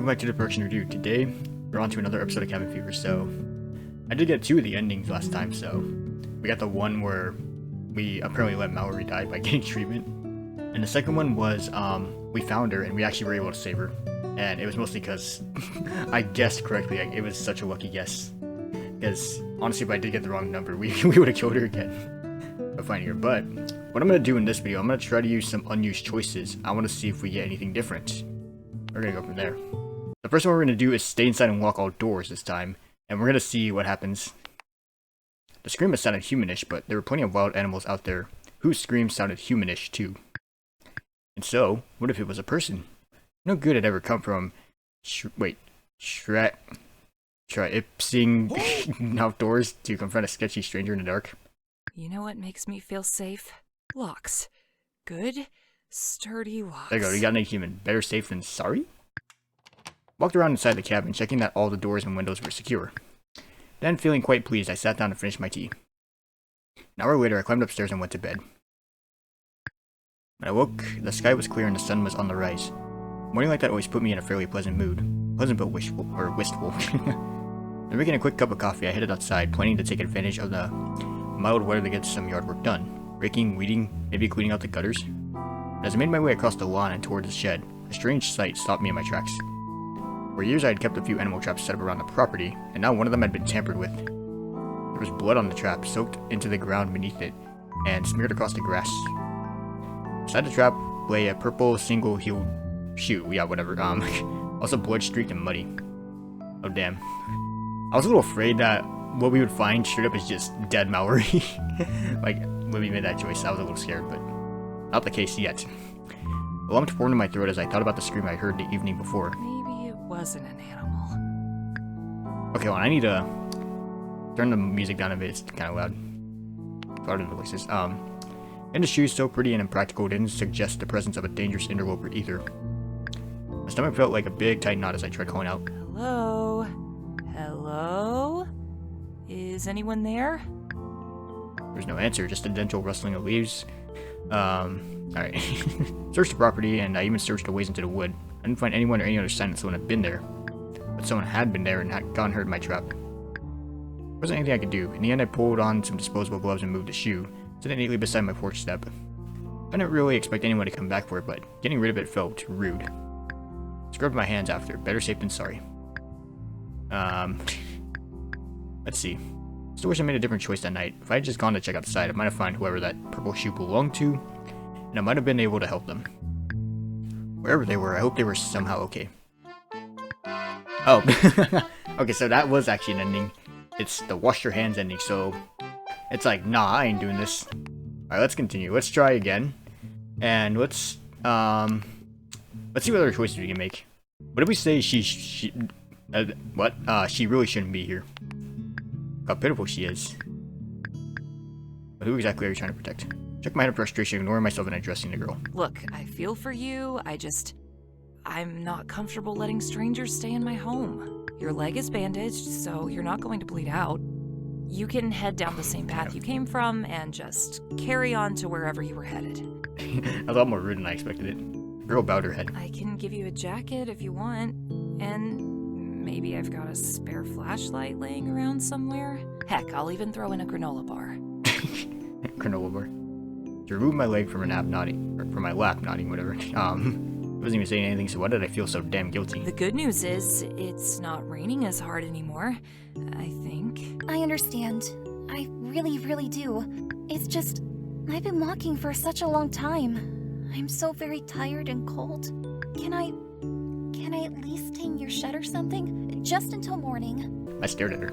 Welcome back to the TheProductioneerDude. Today, we're on to another episode of Cabin Fever. So, I did get 2 of the endings last time, so we got the one where we apparently let Mallory die by getting treatment. And the second one was, we found her and we actually were able to save her. And it was mostly because I guessed correctly. It was such a lucky guess. Because, honestly, if I did get the wrong number, we would have killed her again by finding her. But, what I'm going to do in this video, I'm going to try to use some unused choices. I want to see if we get anything different. We're going to go from there. The first one we're going to do is stay inside and lock all doors this time, and we're going to see what happens. The scream sounded humanish, but there were plenty of wild animals out there whose screams sounded humanish too. And so, what if it was a person? No good had ever come from Ipsing outdoors to confront a sketchy stranger in the dark. You know what makes me feel safe? Locks. Good, sturdy locks. There you go, you got an human. Better safe than sorry? Walked around inside the cabin, checking that all the doors and windows were secure. Then, feeling quite pleased, I sat down to finish my tea. An hour later, I climbed upstairs and went to bed. When I woke, the sky was clear and the sun was on the rise. Morning like that always put me in a fairly pleasant mood. Pleasant but wistful. After making a quick cup of coffee, I headed outside, planning to take advantage of the mild weather to get some yard work done. Raking, weeding, maybe cleaning out the gutters. As I made my way across the lawn and towards the shed, a strange sight stopped me in my tracks. For years I had kept a few animal traps set up around the property, and now one of them had been tampered with. There was blood on the trap, soaked into the ground beneath it, and smeared across the grass. Beside the trap lay a purple single-heeled shoe, also blood-streaked and muddy. Oh damn. I was a little afraid that what we would find straight up is just dead Mallory. When we made that choice, I was a little scared, but not the case yet. A lump formed in my throat as I thought about the scream I heard the evening before. Maybe it wasn't an animal. Okay, well, I need to turn the music down a bit. It's kind of loud. Louder than the voices. And the shoes so pretty and impractical didn't suggest the presence of a dangerous interloper either. My stomach felt like a big tight knot as I tried calling out. Hello? Hello? Is anyone there? There was no answer, just a gentle rustling of leaves. Alright. Searched the property, and I even searched a ways into the wood. I didn't find anyone or any other sign that someone had been there. But someone had been there and had gotten hurt in my trap. There wasn't anything I could do. In the end, I pulled on some disposable gloves and moved the shoe, sitting neatly beside my porch step. I didn't really expect anyone to come back for it, but getting rid of it felt rude. Scrubbed my hands after. Better safe than sorry. Let's see. Still wish I made a different choice that night. If I had just gone to check outside, I might have found whoever that purple shoe belonged to, and I might have been able to help them. Wherever they were, I hope they were somehow okay. Oh, okay, so that was actually an ending. It's the wash your hands ending, so it's like, nah, I ain't doing this. Alright, let's continue. Let's try again. And let's see what other choices we can make. What if we say she really shouldn't be here? How pitiful she is. But who exactly are you trying to protect? Check my head in frustration, ignoring myself and addressing the girl. Look, I feel for you. I'm not comfortable letting strangers stay in my home. Your leg is bandaged, so you're not going to bleed out. You can head down the same path you came from and just carry on to wherever you were headed. A lot more rude than I expected it. The girl bowed her head. I can give you a jacket if you want, and maybe I've got a spare flashlight laying around somewhere. Heck, I'll even throw in a granola bar. Granola bar. She removed my leg from my lap, nodding, whatever. Wasn't even saying anything, so why did I feel so damn guilty? The good news is, it's not raining as hard anymore, I think. I understand. I really, really do. It's just, I've been walking for such a long time. I'm so very tired and cold. Can I at least hang your shed or something? Just until morning. I stared at her.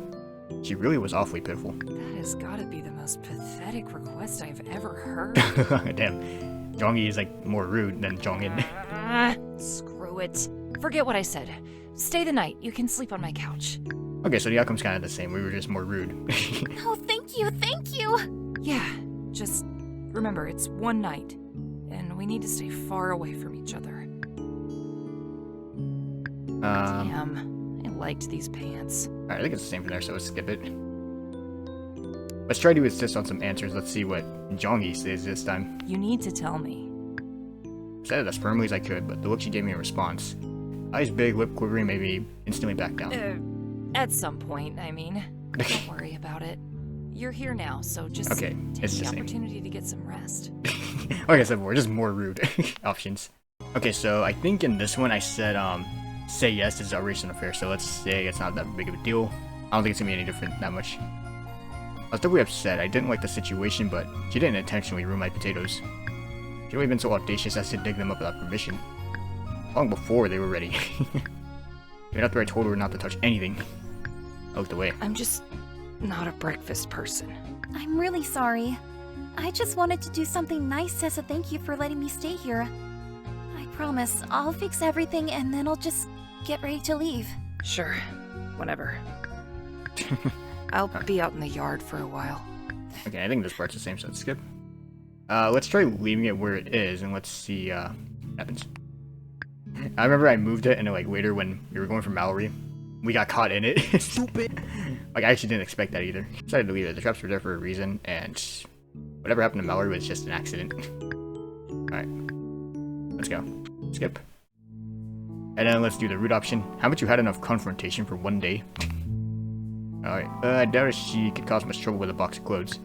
She really was awfully pitiful. That has gotta be the most pathetic request I've ever heard. Damn. Jongi is like more rude than Jongin. Screw it. Forget what I said. Stay the night. You can sleep on my couch. Okay, so the outcome's kind of the same. We were just more rude. Oh, thank you! Yeah, just remember, it's one night, and we need to stay far away from each other. Damn, I liked these pants. Alright, I think it's the same from there, so let's skip it. Let's try to insist on some answers. Let's see what Jongi says this time. You need to tell me. I said it as firmly as I could, but the look she gave me in response Eyes big, lip quivering, made me instantly back down. At some point, I mean. Don't worry about it. You're here now, so just Okay, take it's the the same. opportunity to get some rest. Like I said before, just more rude options. Okay, so I think in this one I said, say yes, it's outrageous and unfair, so let's say it's not that big of a deal. I don't think it's gonna be any different that much. I was definitely upset. I didn't like the situation, but she didn't intentionally ruin my potatoes. She'd only been so audacious as to dig them up without permission. Long before they were ready. Even after I told her not to touch anything. I looked away. I'm just not a breakfast person. I'm really sorry. I just wanted to do something nice as a thank you for letting me stay here. I promise, I'll fix everything and then I'll just get ready to leave. Sure, whatever. I'll be out in the yard for a while. Okay, I think this part's the same, so let's skip. Let's try leaving it where it is, and let's see, what happens. I remember I moved it, and then, like, later when we were going for Mallory, we got caught in it. Stupid! Like, I actually didn't expect that either. Decided to leave it. The traps were there for a reason, and whatever happened to Mallory was just an accident. Alright. Let's go. Skip. And then let's do the root option. Haven't you had enough confrontation for one day? Alright, I doubt if she could cause much trouble with a box of clothes.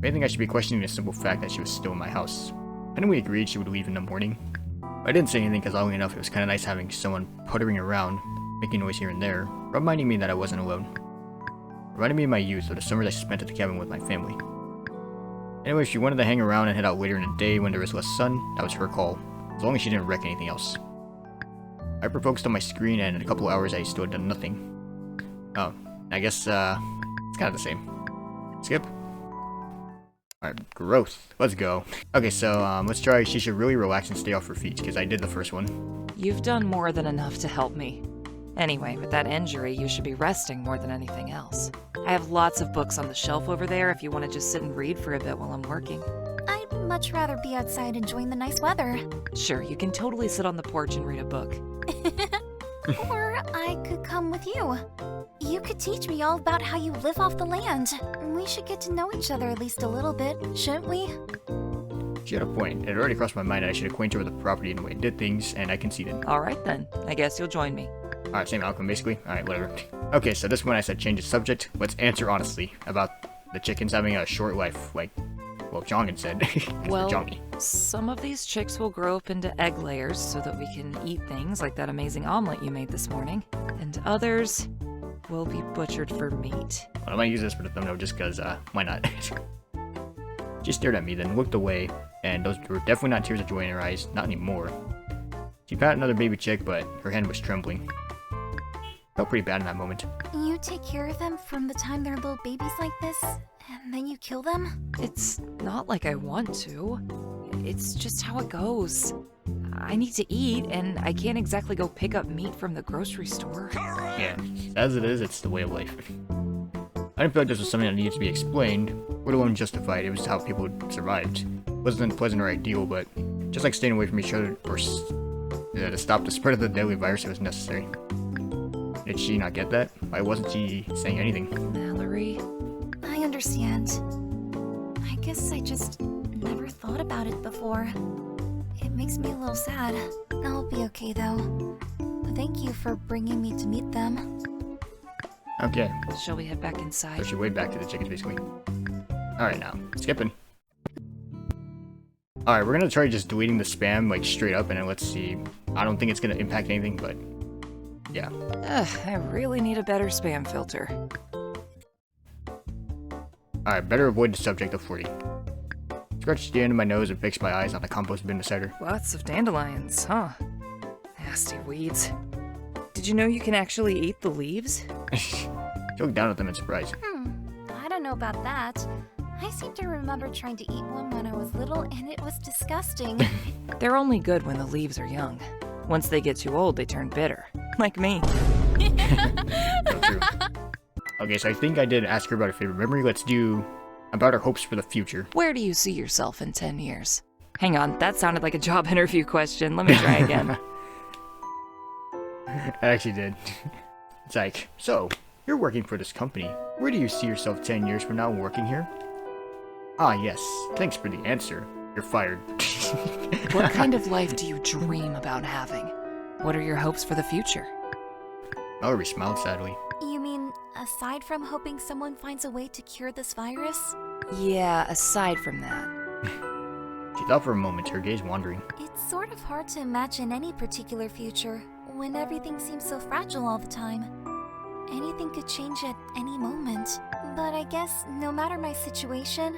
I think I should be questioning the simple fact that she was still in my house. Hadn't we agreed she would leave in the morning? I didn't say anything because oddly enough it was kind of nice having someone puttering around, making noise here and there, reminding me that I wasn't alone. Reminding me of my youth or the summers I spent at the cabin with my family. Anyway, if she wanted to hang around and head out later in the day when there was less sun, that was her call, as long as she didn't wreck anything else. I hyper-focused on my screen and in a couple of hours I still had done nothing. Oh, I guess, it's kind of the same. Skip. Alright, growth. Let's go. Okay, so, let's try she should really relax and stay off her feet, because I did the first one. You've done more than enough to help me. Anyway, with that injury, you should be resting more than anything else. I have lots of books on the shelf over there if you want to just sit and read for a bit while I'm working. I'd much rather be outside enjoying the nice weather. Sure, you can totally sit on the porch and read a book. Or I could come with you. You could teach me all about how you live off the land. We should get to know each other at least a little bit, shouldn't we? She had a point. It had already crossed my mind that I should acquaint her with the property and the way it did things, and I conceded. Alright then, I guess you'll join me. Alright, same outcome basically. Alright, whatever. Okay, so this one I said change the subject. Let's answer honestly about the chickens having a short life, like, well, Jongan said. Well, Jongy. some of these chicks will grow up into egg layers so that we can eat things like that amazing omelet you made this morning. And others will be butchered for meat. Well, I might use this for the thumbnail just because, why not? She stared at me, then looked away, and those were definitely not tears of joy in her eyes, not anymore. She patted another baby chick, but her hand was trembling. Felt pretty bad in that moment. You take care of them from the time they're little babies like this, and then you kill them? It's not like I want to. It's just how it goes. I need to eat, and I can't exactly go pick up meat from the grocery store. Yeah, as it is, it's the way of life. I didn't feel like this was something that needed to be explained, let alone justified. It was how people survived. It wasn't pleasant or ideal, but just like staying away from each other or to stop the spread of the deadly virus, it was necessary. Did she not get that? Why wasn't she saying anything? Mallory? I understand. I guess I just never thought about it before. It makes me a little sad. I'll be okay though. Thank you for bringing me to meet them. Okay, Shall we head back inside? push your way back to the chickens, basically. Alright now, skipping. Alright, we're gonna try just deleting the spam, like, straight up, and then let's see. I don't think it's gonna impact anything, but yeah. I really need a better spam filter. Alright, better avoid the subject of 40. Scratched the end of my nose and fixed my eyes on the compost bin beside her. Lots of dandelions, huh? Nasty weeds. Did you know you can actually eat the leaves? She looked down at them in surprise. I don't know about that. I seem to remember trying to eat one when I was little, and it was disgusting. They're only good when the leaves are young. Once they get too old, they turn bitter. Like me. So true. Okay, so I think I did ask her about her favorite memory. Let's do about her hopes for the future. Where do you see yourself in 10 years? Hang on, that sounded like a job interview question. Let me try again. I actually did. It's like, so, you're working for this company. Where do you see yourself 10 years from now working here? Ah, yes. Thanks for the answer. You're fired. What kind of life do you dream about having? What are your hopes for the future? Mallory smiled sadly. You mean, aside from hoping someone finds a way to cure this virus? Yeah, aside from that. She thought for a moment, her gaze wandering. It's sort of hard to imagine any particular future when everything seems so fragile all the time. Anything could change at any moment. But I guess no matter my situation,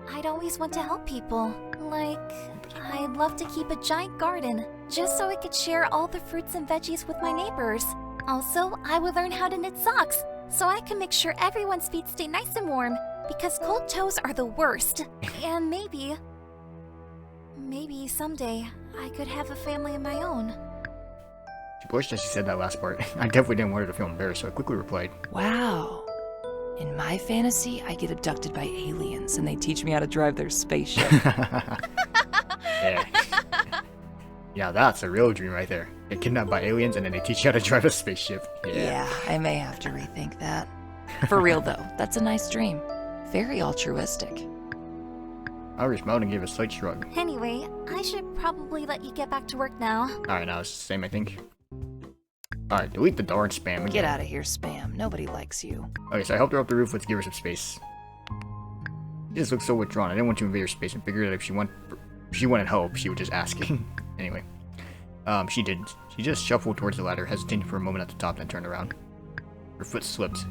I'd always want to help people. Like, I'd love to keep a giant garden, just so I could share all the fruits and veggies with my neighbors. Also, I would learn how to knit socks, so I can make sure everyone's feet stay nice and warm, because cold toes are the worst. And maybe someday I could have a family of my own. She blushed as she said that last part. I definitely didn't want her to feel embarrassed, so I quickly replied. Wow. In my fantasy, I get abducted by aliens and they teach me how to drive their spaceship. Yeah. Yeah, that's a real dream right there. Get kidnapped by aliens and then they teach you how to drive a spaceship. Yeah, I may have to rethink that. For real though, that's a nice dream. Very altruistic. Mallory smiled and gave a slight shrug. Anyway, I should probably let you get back to work now. Alright, now it's the same, I think. Alright, delete the darn spam again. Get out of here, Spam. Nobody likes you. Okay, so I helped her up the roof. Let's give her some space. She just looked so withdrawn. I didn't want to invade her space and figured that if she wanted help, she would just ask. Anyway. She didn't. She just shuffled towards the ladder, hesitating for a moment at the top, then turned around. Her foot slipped.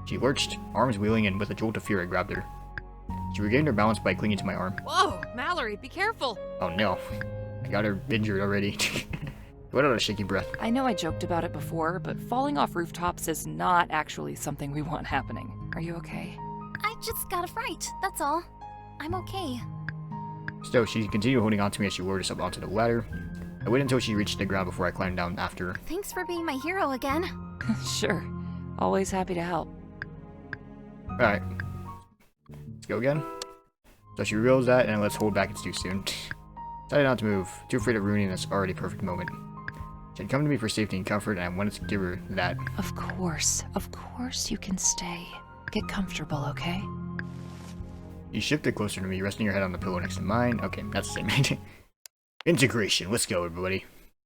She lurched, arms wheeling, and with a jolt of fear I grabbed her. She regained her balance by clinging to my arm. Whoa, Mallory, be careful! Oh no. I got her injured already. Let out a shaky breath. I know I joked about it before, but falling off rooftops is not actually something we want happening. Are you okay? I just got a fright, that's all. I'm okay. Still, she continued holding on to me as she lowered us up onto the ladder. I waited until she reached the ground before I climbed down after her. Thanks for being my hero again. Sure. Always happy to help. Alright. Let's go again. So she reveals that, and let's hold back, it's too soon. Decided not to move, too afraid of ruining this already perfect moment. She had come to me for safety and comfort, and I wanted to give her that. Of course you can stay. Get comfortable, okay? She shifted closer to me, resting her head on the pillow next to mine. Okay, that's the same. Integration, let's go, everybody.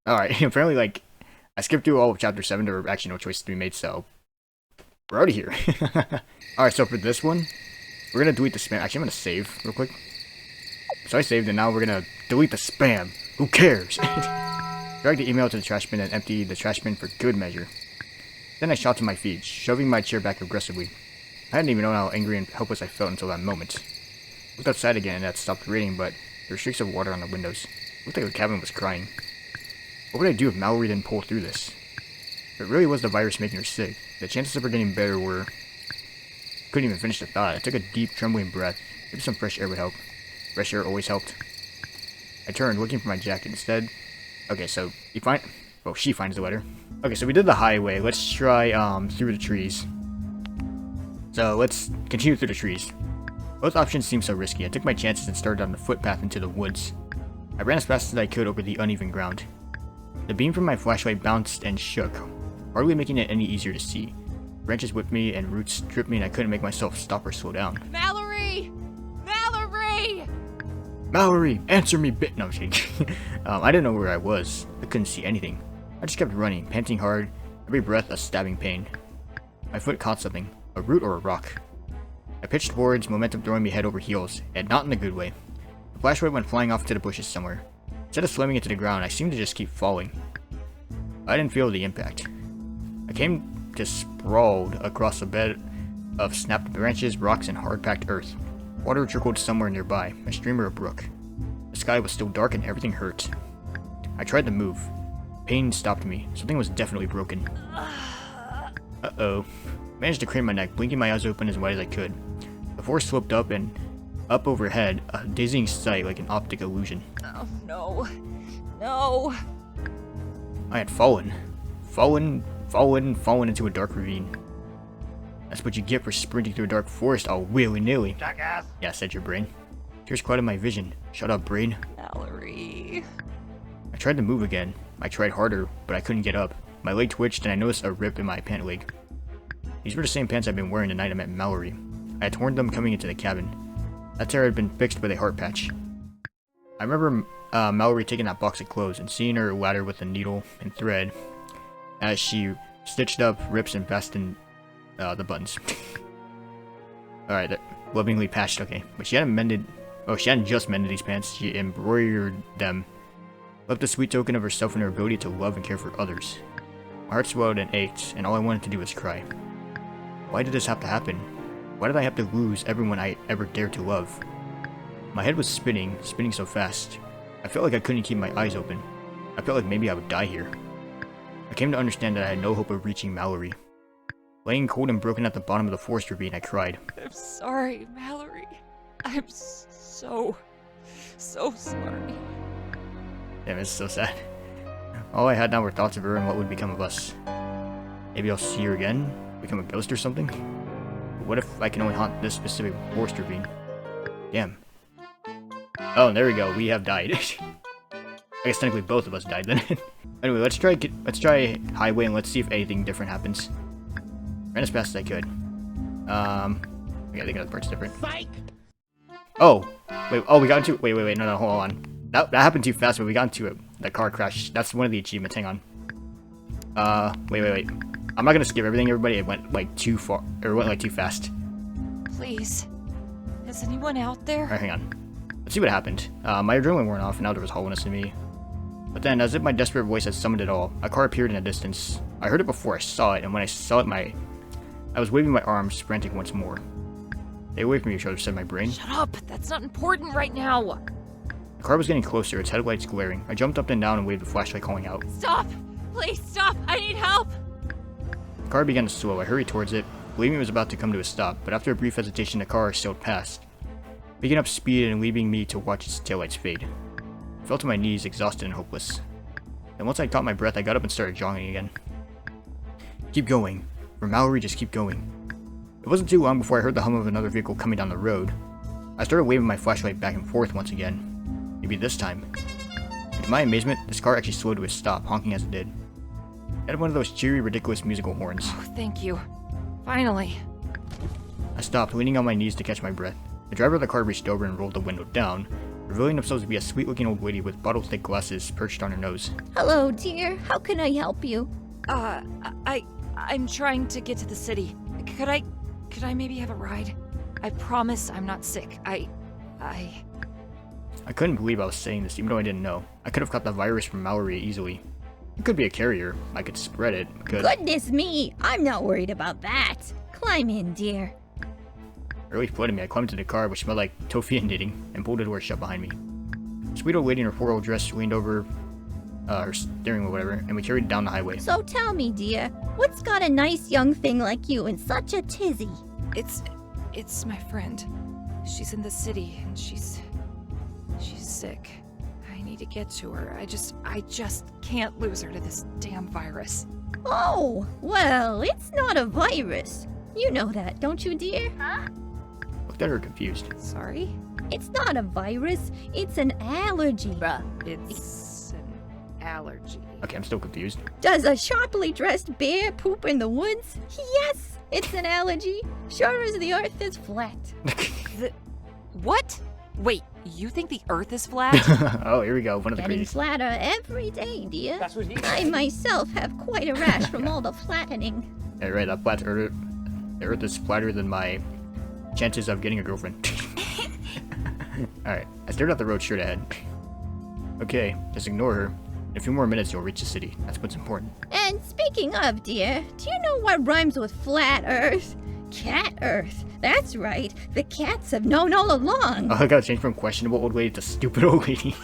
Alright, apparently, like, I skipped through all of Chapter 7, there were actually no choices to be made, so we're out of here. Alright, so for this one, we're gonna delete the spam. Actually, I'm gonna save real quick. So I saved, and now we're gonna delete the spam. Who cares? Drag the email to the trash bin and empty the trash bin for good measure. Then I shot to my feet, shoving my chair back aggressively. I hadn't even known how angry and helpless I felt until that moment. I looked outside again and it had stopped raining, but there were streaks of water on the windows. It looked like the cabin was crying. What would I do if Mallory didn't pull through this? If it really was the virus making her sick, the chances of her getting better were... Couldn't even finish the thought. I took a deep, trembling breath. Maybe some fresh air would help. Fresh air always helped. I turned, looking for my jacket instead. Okay, so she finds the letter. Okay, so we did the highway. Let's try through the trees. So let's continue through the trees. Both options seemed so risky. I took my chances and started on the footpath into the woods. I ran as fast as I could over the uneven ground. The beam from my flashlight bounced and shook, hardly making it any easier to see. Branches whipped me and roots stripped me and I couldn't make myself stop or slow down. Mallory! Mallory! Mallory, answer me, bit. No, I'm kidding. I didn't know where I was. I couldn't see anything. I just kept running, panting hard, every breath a stabbing pain. My foot caught something, a root or a rock. I pitched forwards, momentum throwing me head over heels, and not in a good way. The flashlight went flying off to the bushes somewhere. Instead of slamming into the ground, I seemed to just keep falling. I didn't feel the impact. I came to sprawled across a bed of snapped branches, rocks, and hard-packed earth. Water trickled somewhere nearby, a stream or a brook. The sky was still dark and everything hurt. I tried to move. Pain stopped me. Something was definitely broken. Uh-oh. Managed to crane my neck, blinking my eyes open as wide as I could. The forest sloped up and up overhead, a dizzying sight like an optic illusion. Oh, no. No. I had fallen into a dark ravine. That's what you get for sprinting through a dark forest all willy-nilly. Jackass! Yeah, said your brain. Tears clouded my vision. Shut up, brain. Mallory. I tried to move again. I tried harder, but I couldn't get up. My leg twitched and I noticed a rip in my pant leg. These were the same pants I'd been wearing the night I met Mallory. I had torn them coming into the cabin. That tear had been fixed with a heart patch. I remember Mallory taking that box of clothes and seeing her ladder with a needle and thread as she stitched up rips and fastened the buttons. Alright, they're lovingly patched, okay. But she hadn't mended... Oh, she hadn't just mended these pants, she embroidered them. Left a sweet token of herself and her ability to love and care for others. My heart swelled and ached, and all I wanted to do was cry. Why did this have to happen? Why did I have to lose everyone I ever dared to love? My head was spinning so fast. I felt like I couldn't keep my eyes open. I felt like maybe I would die here. I came to understand that I had no hope of reaching Mallory. Laying cold and broken at the bottom of the forest ravine, I cried. I'm sorry, Mallory. I'm so sorry. Damn, it's so sad. All I had now were thoughts of her and what would become of us. Maybe I'll see her again? Become a ghost or something? But what if I can only haunt this specific forest ravine? Damn. Oh, and there we go. We have died. I guess technically both of us died then. Anyway, let's try highway and let's see if anything different happens. Ran as fast as I could. I gotta think of the parts different. Psych! Oh! Wait, oh, we got into... Wait, no, hold on. That happened too fast, but we got into it. The car crash. That's one of the achievements, hang on. Wait. I'm not gonna skip everything, everybody. It went, like, too far... Or it went, like, too fast. Please. Is anyone out there? Alright, hang on. Let's see what happened. My adrenaline wore off, and now there was hollowness in me. But then, as if my desperate voice had summoned it all, a car appeared in the distance. I heard it before I saw it, and when I saw it, I was waving my arms, frantic once more. Stay away from each other, said my brain. Shut up! That's not important right now! The car was getting closer, its headlights glaring. I jumped up and down and waved the flashlight, calling out. Stop! Please stop! I need help! The car began to slow. I hurried towards it, believing it was about to come to a stop, but after a brief hesitation, the car sailed past, picking up speed and leaving me to watch its taillights fade. I fell to my knees, exhausted and hopeless. And once I caught my breath, I got up and started jogging again. Keep going. For Mallory, just keep going. It wasn't too long before I heard the hum of another vehicle coming down the road. I started waving my flashlight back and forth once again. Maybe this time. And to my amazement, this car actually slowed to a stop, honking as it did. It had one of those cheery, ridiculous musical horns. Oh, thank you. Finally. I stopped, leaning on my knees to catch my breath. The driver of the car reached over and rolled the window down, revealing themselves to be a sweet-looking old lady with bottle-thick glasses perched on her nose. Hello, dear. How can I help you? I'm trying to get to the city. Could I maybe have a ride? I promise I'm not sick. I couldn't believe I was saying this, even though I didn't know. I could have caught the virus from Mallory easily. It could be a carrier. I could spread it. Goodness me! I'm not worried about that. Climb in, dear. It really flooded me. I climbed into the car, which smelled like tofu and knitting, and pulled the door shut behind me. A sweet old lady in her floral dress leaned over her steering wheel, whatever, and we carried it down the highway. So tell me, dear, what's got a nice young thing like you in such a tizzy? It's my friend. She's in the city, and she's sick. I need to get to her. I just can't lose her to this damn virus. Oh, well, it's not a virus. You know that, don't you, dear? Huh? Looked at her confused. Sorry? It's not a virus. It's an allergy. Bruh. It's an allergy. Okay, I'm still confused. Does a sharply dressed bear poop in the woods? Yes, it's an allergy. Sure as the earth is flat. What? Wait, you think the earth is flat? Oh, here we go. One of the Getting crazies. flatter every day, dear. That's what he said. I myself have quite a rash from all the flattening. Yeah, right, that flat earth. The earth is flatter than my chances of getting a girlfriend. Alright, I stared at the road straight ahead. Okay, just ignore her. In a few more minutes, you'll reach the city. That's what's important. And speaking of, dear, do you know what rhymes with flat earth? Cat earth. That's right. The cats have known all along. Oh, I gotta change from questionable old lady to stupid old lady.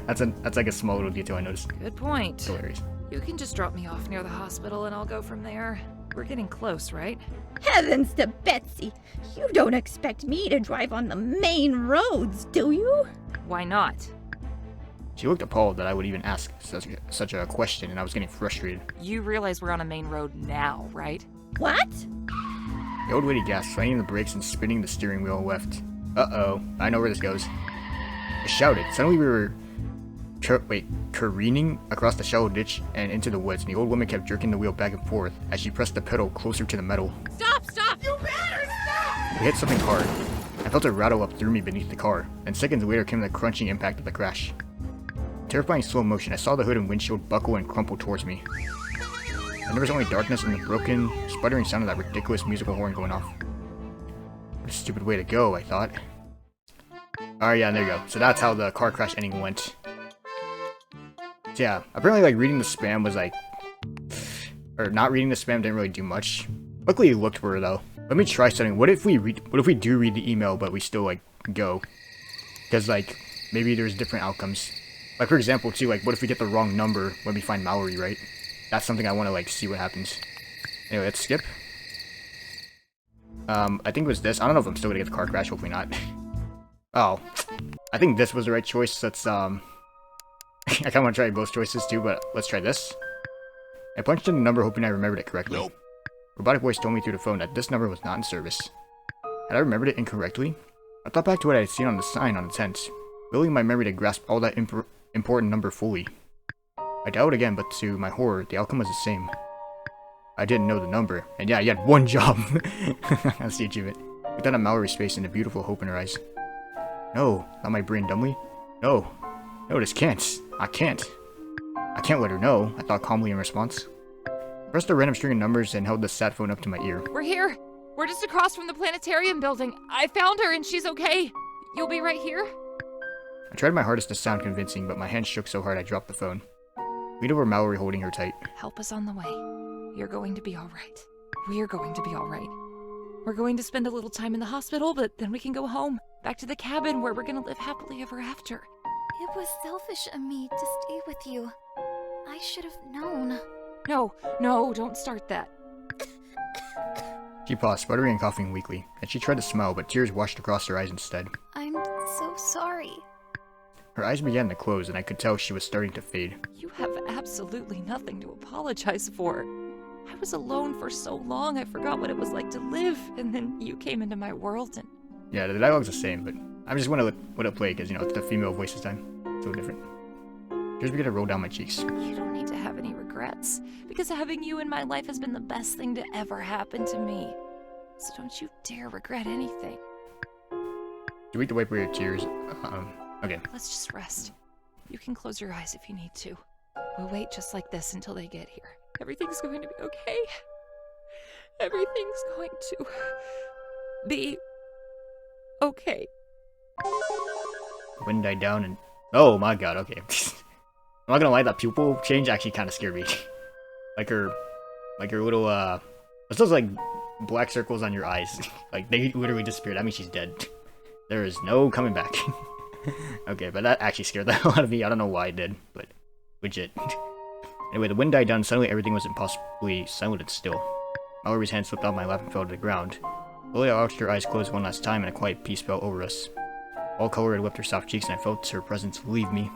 That's like a small little detail I noticed. Good point. Hilarious. You can just drop me off near the hospital and I'll go from there. We're getting close, right? Heavens to Betsy. You don't expect me to drive on the main roads, do you? Why not? She looked appalled that I would even ask such a question, and I was getting frustrated. You realize we're on a main road now, right? What? The old lady gasped, slamming the brakes and spinning the steering wheel left. Uh-oh, I know where this goes. I shouted. Suddenly we were careening across the shallow ditch and into the woods, and the old woman kept jerking the wheel back and forth as she pressed the pedal closer to the metal. Stop! Stop! You better stop! We hit something hard. I felt it rattle up through me beneath the car, and seconds later came the crunching impact of the crash. In terrifying slow motion, I saw the hood and windshield buckle and crumple towards me. And there was only darkness and the broken, sputtering sound of that ridiculous musical horn going off. What a stupid way to go, I thought. Alright, yeah, there you go. So that's how the car crash ending went. So yeah, apparently like reading the spam was like... Or not reading the spam didn't really do much. Luckily it looked for it though. Let me try something. What if we do read the email but we still like go? Because like, maybe there's different outcomes. Like for example too, like what if we get the wrong number when we find Mallory, right? That's something I want to like see what happens. Anyway, let's skip. I think it was this. I don't know if I'm still gonna get the car crash, hopefully not. Oh. I think this was the right choice. Let's I kinda wanna try both choices too, but let's try this. I punched in the number hoping I remembered it correctly. Nope. Robotic voice told me through the phone that this number was not in service. Had I remembered it incorrectly? I thought back to what I had seen on the sign on the tent, willing my memory to grasp all that important number fully. I dialed again, but to my horror, the outcome was the same. I didn't know the number, and yeah, you had one job! That's the achievement. With that a Mallory's face and a beautiful hope in her eyes. No, not my brain dumbly. No. No, this can't. I can't. I can't let her know, I thought calmly in response. Pressed a random string of numbers and held the sat phone up to my ear. We're here. We're just across from the planetarium building. I found her and she's okay. You'll be right here? I tried my hardest to sound convincing, but my hand shook so hard I dropped the phone. Leaned over Mallory holding her tight. Help us on the way. You're going to be alright. We're going to be alright. We're going to spend a little time in the hospital, but then we can go home. Back to the cabin where we're gonna live happily ever after. It was selfish of me to stay with you. I should have known. No, don't start that. She paused, sputtering and coughing weakly, and she tried to smile, but tears washed across her eyes instead. I'm so sorry. Her eyes began to close, and I could tell she was starting to fade. You have absolutely nothing to apologize for. I was alone for so long, I forgot what it was like to live, and then you came into my world and... Yeah, the dialogue's the same, but I just want to let it play, because, you know, it's the female voice this time. So different. Tears began to roll down my cheeks. You don't need to have any regrets, because having you in my life has been the best thing to ever happen to me. So don't you dare regret anything. You wait to wipe away your tears. Okay. Let's just rest. You can close your eyes if you need to. We'll wait just like this until they get here. Everything's going to be okay. Everything's going to be okay. Wind died down and... Oh my god, okay. I'm not gonna lie, that pupil change actually kind of scared me. like her little, it's those like black circles on your eyes. Like they literally disappeared. That means she's dead. There is no coming back. Okay, but that actually scared the hell out of me. I don't know why it did, but legit. Anyway, the wind died down. Suddenly everything was impossibly silent and still. Mallory's hand slipped off my lap and fell to the ground. Slowly I watched her eyes close one last time and a quiet peace fell over us. All color had left her soft cheeks and I felt her presence leave me.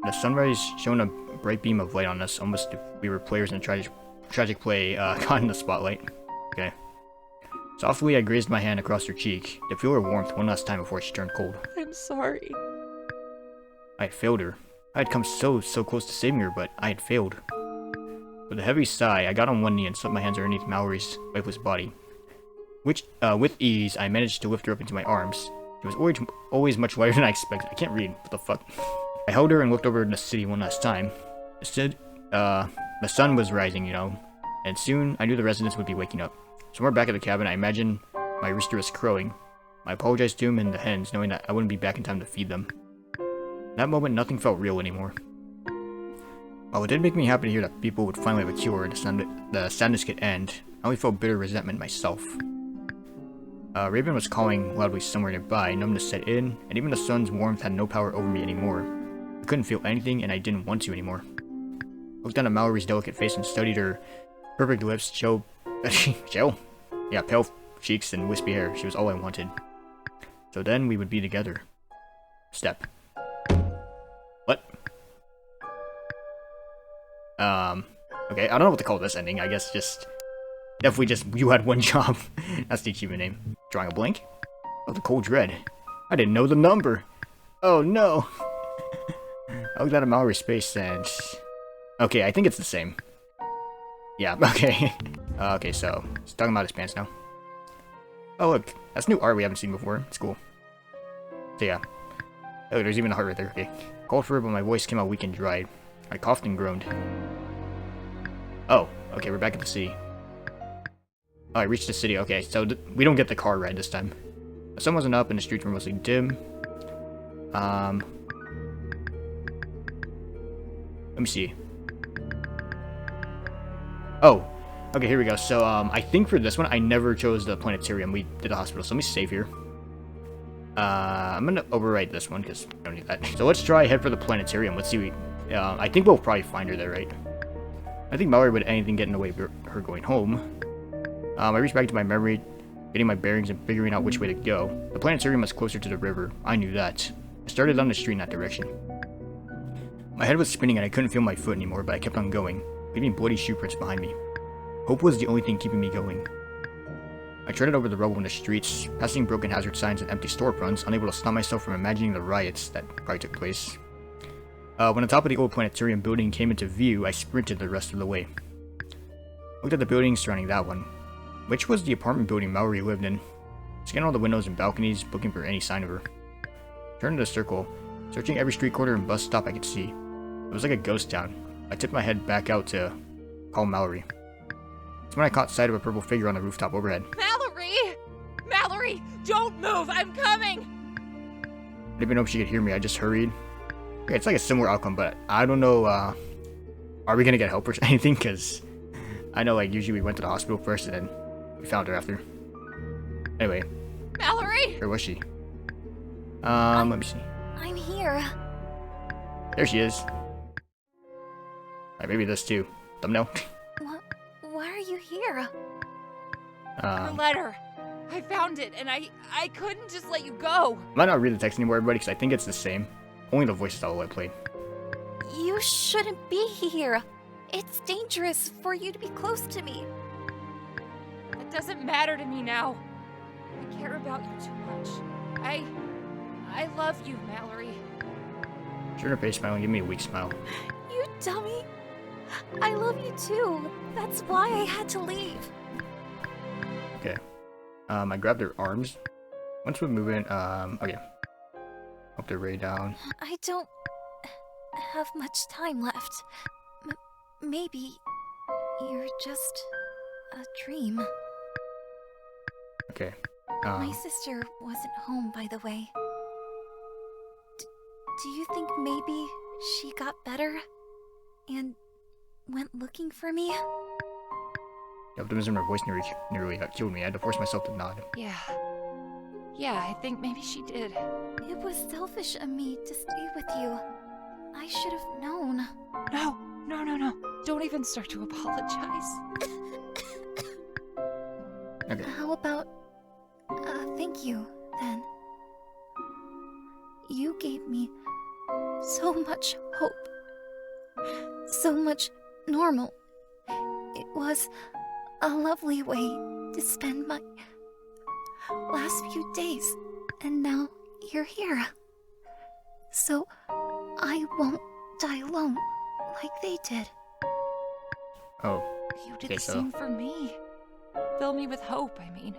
The sunrise shone a bright beam of light on us, almost if we were players in a tragic play caught in the spotlight. Okay. Softly, I grazed my hand across her cheek, to feel her warmth one last time before she turned cold. I'm sorry. I had failed her. I had come so close to saving her, but I had failed. With a heavy sigh, I got on one knee and slipped my hands underneath Mallory's lifeless body. Which, with ease, I managed to lift her up into my arms. It was always much lighter than I expected. I can't read. What the fuck? I held her and looked over the city one last time. The sun was rising, you know, and soon I knew the residents would be waking up. Somewhere back at the cabin, I imagined my rooster was crowing. I apologized to him and the hens, knowing that I wouldn't be back in time to feed them. In that moment, nothing felt real anymore. While it did make me happy to hear that people would finally have a cure and the sadness could end, I only felt bitter resentment myself. Raven was calling loudly somewhere nearby, numbness set in, and even the sun's warmth had no power over me anymore. I couldn't feel anything, and I didn't want to anymore. I looked down at Mallory's delicate face and studied her perfect lips, pale cheeks and wispy hair. She was all I wanted. So then we would be together. Step. What? Okay, I don't know what to call this ending. I guess definitely just, you had one job. That's the achievement name. Drawing a blank? Oh, the cold dread. I didn't know the number. Oh no. I looked at Mallory's face and... Okay, I think it's the same. Yeah, okay. Okay, so, he's talking about his pants now. Oh, look. That's new art we haven't seen before. It's cool. So, yeah. Oh, there's even a heart right there. Okay. Called for it, but my voice came out weak and dry. I coughed and groaned. Oh, okay, we're back at the city. Oh, I reached the city. Okay, so we don't get the car ride this time. The sun wasn't up and the streets were mostly dim. Let me see. Oh, okay, here we go. So, I think for this one, I never chose the planetarium. We did the hospital, so let me save here. I'm gonna overwrite this one, because I don't need that. So let's try head for the planetarium. Let's see. I think we'll probably find her there, right? I think Mallory would anything get in the way of her going home. I reached back to my memory, getting my bearings and figuring out which way to go. The planetarium was closer to the river. I knew that. I started down the street in that direction. My head was spinning and I couldn't feel my foot anymore, but I kept on going, leaving bloody shoe prints behind me. Hope was the only thing keeping me going. I treaded over the rubble in the streets, passing broken hazard signs and empty storefronts, unable to stop myself from imagining the riots that probably took place. When the top of the old planetarium building came into view, I sprinted the rest of the way. Looked at the buildings surrounding that one, which was the apartment building Mallory lived in. Scanned all the windows and balconies, looking for any sign of her. Turned to the circle, searching every street corner and bus stop I could see. It was like a ghost town. I tipped my head back out to call Mallory. It's when I caught sight of a purple figure on the rooftop overhead. Mallory! Mallory, don't move! I'm coming! I didn't even know if she could hear me. I just hurried. Okay, it's like a similar outcome, but I don't know, are we gonna get help or anything? Because I know, like, usually we went to the hospital first and then we found her after. Anyway. Mallory! Where was she? Let me see. I'm here. There she is. Alright, maybe this too. Thumbnail. Why are you here? Her letter. I found it, and I couldn't just let you go. I might not read the text anymore, everybody, because I think it's the same. Only the voice is all I played. You shouldn't be here. It's dangerous for you to be close to me. It doesn't matter to me now. I care about you too much. I love you, Mallory. Turn her face smile and give me a weak smile. You dummy. I love you too. That's why I had to leave. Okay. I grabbed her arms. Once we move in, okay. Up the ray down. I don't have much time left. Maybe you're just a dream. Okay. My sister wasn't home, by the way. Do you think maybe she got better and went looking for me? The optimism in her voice nearly killed me. I had to force myself to nod. Yeah, I think maybe she did. It was selfish of me to stay with you. I should have known. No. Don't even start to apologize. Okay. How about thank you, then? You gave me so much hope. So much normal. It was a lovely way to spend my last few days, and now you're here. So I won't die alone like they did. Oh. You did Okay, the so- same for me. Fill me with hope, I mean.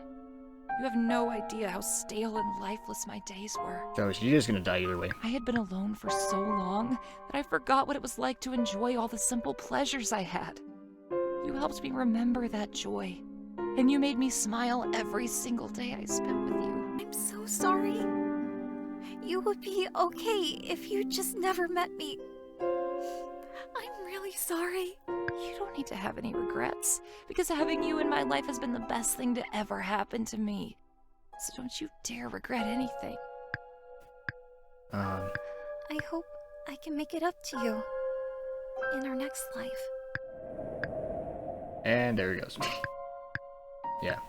You have no idea how stale and lifeless my days were. So she's just gonna die either way. I had been alone for so long that I forgot what it was like to enjoy all the simple pleasures I had. You helped me remember that joy, and you made me smile every single day I spent with you. I'm so sorry. You would be okay if you just never met me. I'm really sorry. You don't need to have any regrets, because having you in my life has been the best thing to ever happen to me. So don't you dare regret anything. I hope I can make it up to you in our next life. And there he goes. Yeah.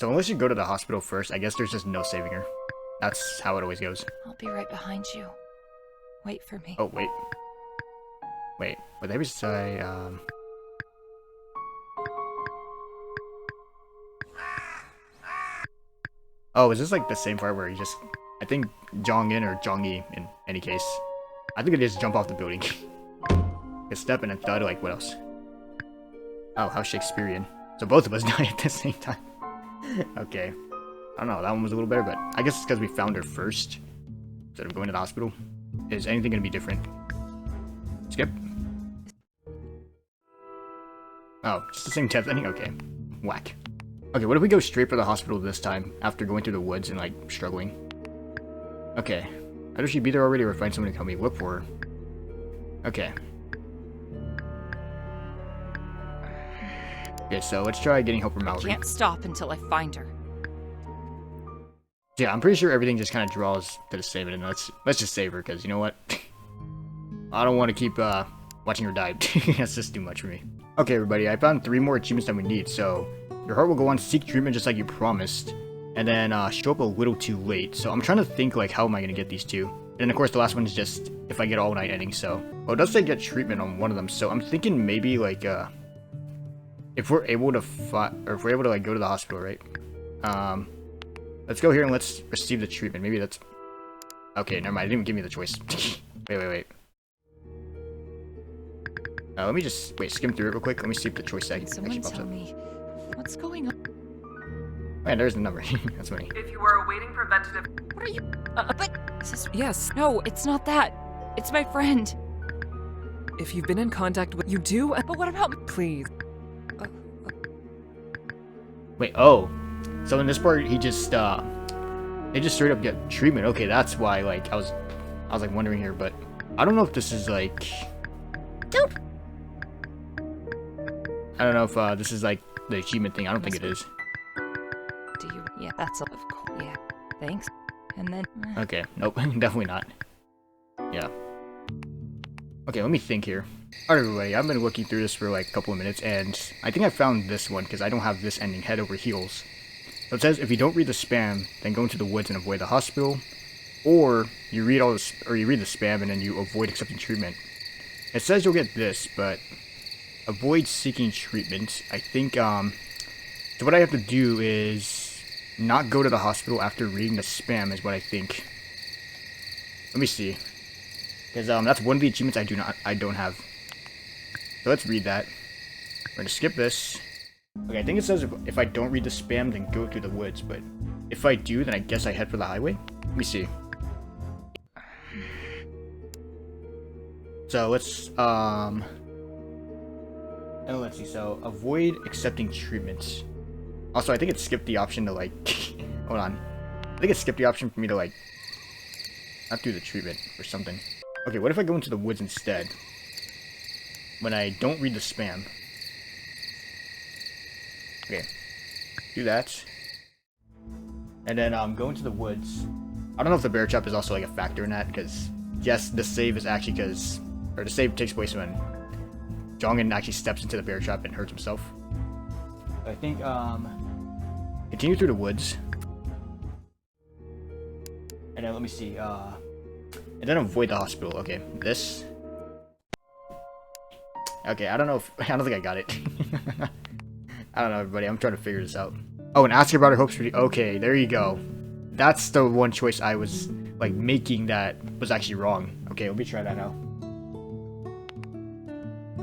So unless you go to the hospital first, I guess there's just no saving her. That's how it always goes. I'll be right behind you. Wait for me. Oh, wait. Wait, what did I say, Oh, is this like the same part where he just... I think Jong-in or Jong-yi, in any case. I think they just jump off the building. A step and a thud, like, what else? Oh, how Shakespearean. So both of us die at the same time. Okay. I don't know, that one was a little better, but I guess it's because we found her first instead of going to the hospital. Is anything going to be different? Skip. Oh, just the same test ending? Okay. Whack. Okay, what if we go straight for the hospital this time after going through the woods and, like, struggling? Okay. Either she'd be there already or find someone to help me look for her. Okay. Okay, so let's try getting help from Mallory. I can't stop until I find her. Yeah, I'm pretty sure everything just kind of draws to the same, and let's just save her, because you know what? I don't want to keep watching her die. That's just too much for me. Okay, everybody, I found 3 more achievements than we need, so your heart will go on to seek treatment just like you promised, and then show up a little too late. So I'm trying to think, like, how am I going to get these 2? And of course, the last one is just if I get all night ending, so... Well, it does say get treatment on one of them, so I'm thinking maybe, like, if we're able to like, go to the hospital, right? Let's go here and let's receive the treatment. Maybe that's... Okay, never mind. It didn't give me the choice. Wait. Let me just... Wait, skim through it real quick. Let me see if the choice actually Someone pops tell up. me what's going on. Man, there's the number. That's funny. If you are awaiting preventative... What are you? But yes. No, it's not that. It's my friend. If you've been in contact with... You do? But what about? Please. Wait, oh. So in this part, he just, they just straight up get treatment. Okay, that's why, like, I was like, wondering here, but I don't know if this is, like... Dope. I don't know if, this is, like, the achievement thing. I don't think it is. Do you? Yeah, that's of course. Yeah, thanks. And then. Okay, nope, definitely not. Yeah. Okay, let me think here. Alright, everybody, I've been looking through this for, like, a couple of minutes, and I think I found this one, because I don't have this ending, head over heels. So it says, if you don't read the spam, then go into the woods and avoid the hospital, or you read the spam and then you avoid accepting treatment. It says you'll get this, but avoid seeking treatment. I think, so what I have to do is not go to the hospital after reading the spam is what I think. Let me see. Because, that's one of the achievements I don't have. So let's read that. We're gonna skip this. Okay, I think it says if I don't read the spam, then go through the woods, but if I do, then I guess I head for the highway? Let me see. So let's, and let's see, so avoid accepting treatment. Also, I think it skipped the option to, like, hold on. I think it skipped the option for me to, like, not do the treatment or something. Okay, what if I go into the woods instead? When I don't read the spam. Okay, do that. And then go into the woods. I don't know if the bear trap is also like a factor in that, because yes, the save is actually the save takes place when Jongin actually steps into the bear trap and hurts himself. I think continue through the woods. And then let me see, and then avoid the hospital. Okay, this. Okay, I don't think I got it. I don't know, everybody. I'm trying to figure this out. Oh, and ask about her hopes for the... Okay, there you go. That's the one choice I was, like, making that was actually wrong. Okay, let me try that now.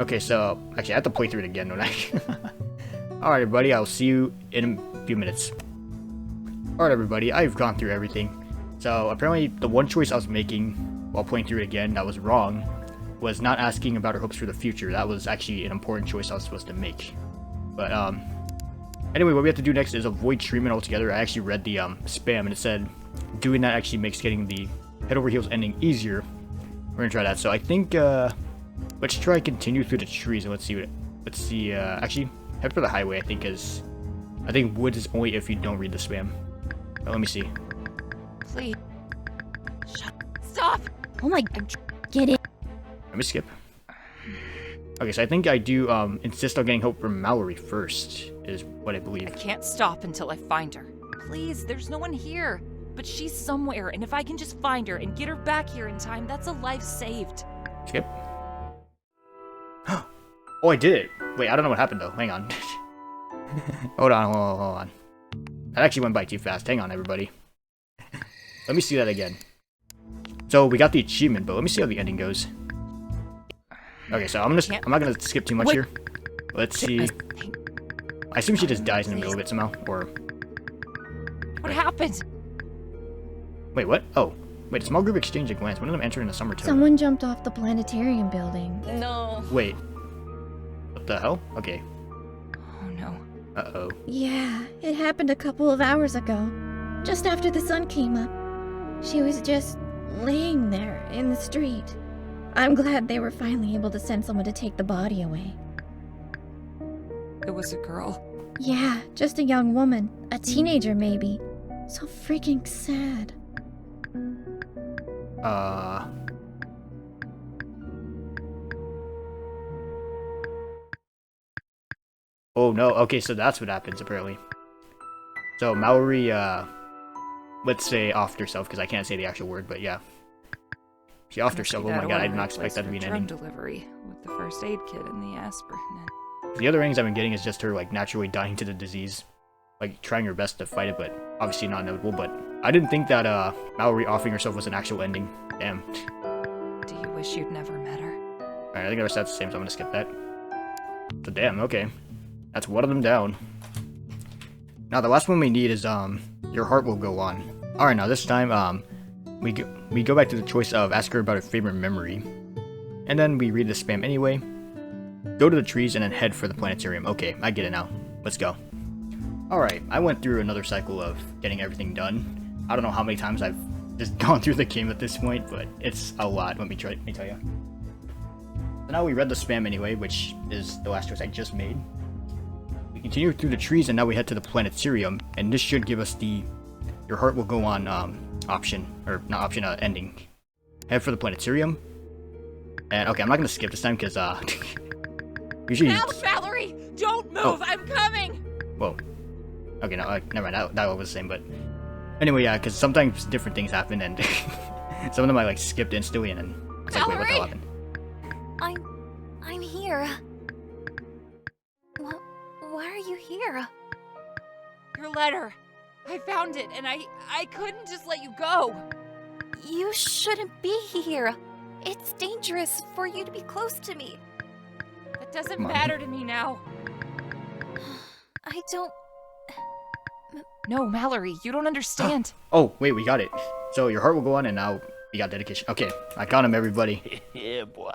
Okay, so... Actually, I have to play through it again, don't I? Alright, everybody. I'll see you in a few minutes. Alright, everybody. I've gone through everything. So, apparently, the one choice I was making while playing through it again that was wrong was not asking about her hopes for the future. That was actually an important choice I was supposed to make. But, anyway, what we have to do next is avoid treatment altogether. I actually read the, spam, and it said doing that actually makes getting the head over heels ending easier. We're gonna try that. So I think, let's try continue through the trees, and let's see, actually, head for the highway, I think, because I think woods is only if you don't read the spam. But let me see. Please. Stop. Oh my... Get it. Let me skip. Okay, so I think I do insist on getting help from Mallory first, is what I believe. I can't stop until I find her. Please, there's no one here. But she's somewhere, and if I can just find her and get her back here in time, that's a life saved. Skip. Oh, I did it. Wait, I don't know what happened, though. Hang on. Hold on. That actually went by too fast. Hang on, everybody. Let me see that again. So, we got the achievement, but let me see how the ending goes. Okay, so I'm not gonna skip too much here. Let's see. I assume she just dies in the middle of it somehow, or What happened? Wait, what? Oh. Wait, a small group exchanged a glance. One of them entered in a summer tone. Someone jumped off the planetarium building. No. Wait. What the hell? Okay. Oh no. Uh-oh. Yeah, it happened a couple of hours ago. Just after the sun came up. She was just laying there in the street. I'm glad they were finally able to send someone to take the body away. It was a girl. Yeah, just a young woman. A teenager, maybe. So freaking sad. Oh no, okay, so that's what happens apparently. So Mallory, let's say offed herself, because I can't say the actual word, but yeah. She offed herself. Oh my god, I did not expect that to be an ending. Delivery with the first aid kit and the aspirin. The other endings I've been getting is just her, like, naturally dying to the disease. Like, trying her best to fight it, but obviously not notable, but I didn't think that, Mallory offing herself was an actual ending. Damn. Do you wish you'd never met her? Alright, I think the rest that's the same, so I'm gonna skip that. So damn, okay. That's one of them down. Now the last one we need is, your heart will go on. Alright, now this time, we go back to the choice of ask her about her favorite memory. And then we read the spam anyway. Go to the trees and then head for the planetarium. Okay, I get it now. Let's go. Alright, I went through another cycle of getting everything done. I don't know how many times I've just gone through the game at this point, but it's a lot, let me tell you. So now we read the spam anyway, which is the last choice I just made. We continue through the trees and now we head to the planetarium, and this should give us the your heart will go on option, or not option, ending. Head for the planetarium. And okay, I'm not gonna skip this time because usually. Now, Mallory, don't move. I'm coming. Whoa. Okay, no, never mind. That was the same, but anyway, yeah, because sometimes different things happen, and some of them I like skipped instantly, and then it's like, wait, what the hell happened? I'm here. Why are you here? Your letter. I found it, and I couldn't just let you go. You shouldn't be here. It's dangerous for you to be close to me. That doesn't matter to me now. I don't... No, Mallory, you don't understand. Oh, wait, we got it. So your heart will go on, and now we got dedication. Okay, I got him, everybody. Yeah, boy.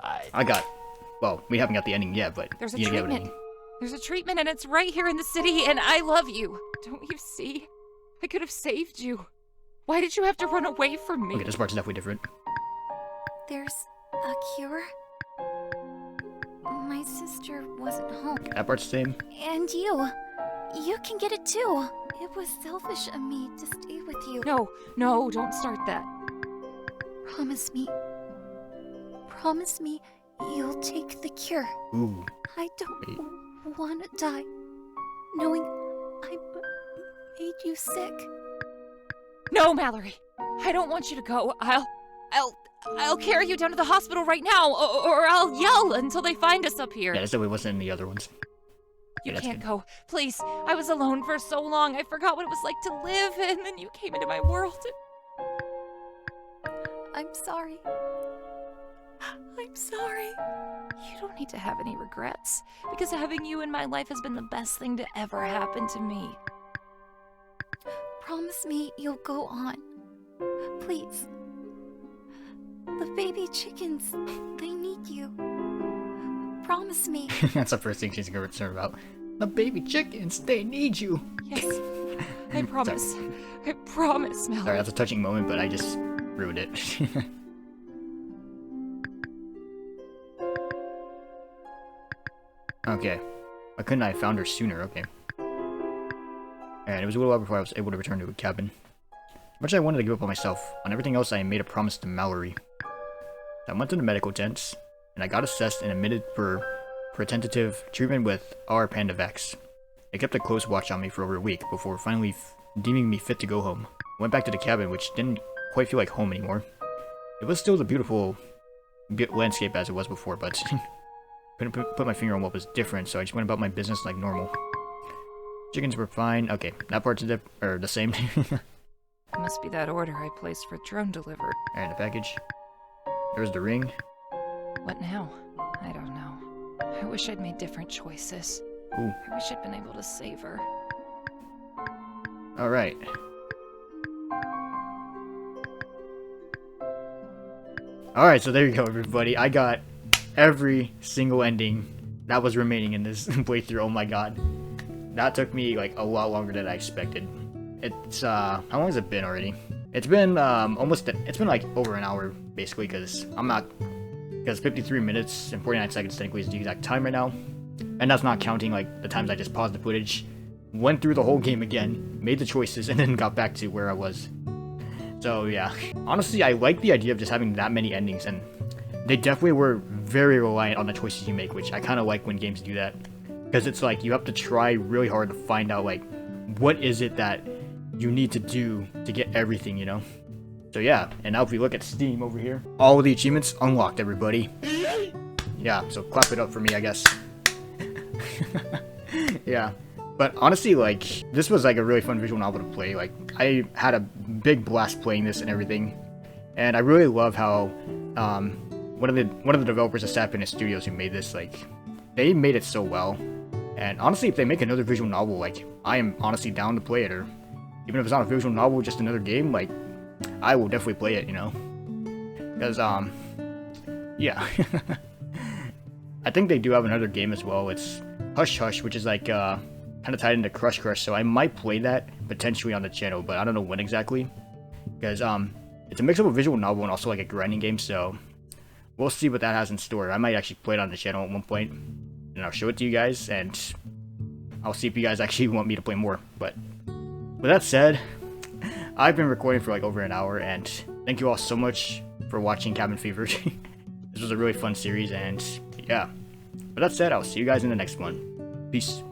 Well, we haven't got the ending yet, but There's a you get what I treatment. mean. There's a treatment, and it's right here in the city, and I love you. Don't you see? I could have saved you. Why did you have to run away from me? Okay, this part's definitely different. There's a cure? My sister wasn't home. That part's the same. And you can get it too. It was selfish of me to stay with you. No, don't start that. Promise me you'll take the cure. Ooh. I don't want to die knowing I made you sick. No, Mallory. I don't want you to go. I'll carry you down to the hospital right now, or I'll yell until they find us up here. Yeah, that's the way it wasn't in the other ones. You Yeah, that's can't good. go. Please. I was alone for so long. I forgot what it was like to live, and then you came into my world. I'm sorry. I'm sorry. You don't need to have any regrets, because having you in my life has been the best thing to ever happen to me. Promise me you'll go on. Please. The baby chickens, they need you. Promise me. That's the first thing she's concerned about. The baby chickens, they need you. Yes. I promise. I promise, Mallory. Sorry, that's a touching moment, but I just ruined it. Okay. Why couldn't I have found her sooner? Okay. And it was a little while before I was able to return to a cabin. As much as I wanted to give up on myself, on everything else I made a promise to Mallory. I went to the medical tent, and I got assessed and admitted for tentative treatment with R. Pandavax. They kept a close watch on me for over a week before finally deeming me fit to go home. I went back to the cabin, which didn't quite feel like home anymore. It was still the beautiful landscape as it was before, but couldn't put my finger on what was different, so I just went about my business like normal. Chickens were fine. Okay, that part's the same. It must be that order I placed for drone delivery. Alright, the package. There's the ring. What now? I don't know. I wish I'd made different choices. Ooh. I wish I'd been able to save her. Alright. Alright, so there you go, everybody. I got every single ending that was remaining in this playthrough. Oh my god. That took me like a lot longer than I expected. It's how long has it been already? It's been it's been like over an hour basically, because 53 minutes and 49 seconds technically is the exact time right now. And that's not counting like the times I just paused the footage, went through the whole game again, made the choices, and then got back to where I was. So yeah, honestly, I like the idea of just having that many endings, and they definitely were very reliant on the choices you make, which I kind of like when games do that, because it's like you have to try really hard to find out like what is it that you need to do to get everything, you know? So yeah, and now if we look at Steam over here, all of the achievements unlocked, everybody. Yeah, so clap it up for me, I guess. Yeah, but honestly, like, this was like a really fun visual novel to play. Like, I had a big blast playing this and everything, and I really love how one of the developers of Sapinus Studios who made this, like, they made it so well. And honestly, if they make another visual novel, like, I am honestly down to play it, or even if it's not a visual novel, just another game, like, I will definitely play it, you know? Because, yeah. I think they do have another game as well. It's Hush Hush, which is like, kind of tied into Crush Crush, so I might play that potentially on the channel, but I don't know when exactly. Because, it's a mix of a visual novel and also like a grinding game, so we'll see what that has in store. I might actually play it on the channel at one point, and I'll show it to you guys, and I'll see if you guys actually want me to play more. But with that said, I've been recording for like over an hour, and thank you all so much for watching Cabin Fever. This was a really fun series, and yeah. With that said, I'll see you guys in the next one. Peace.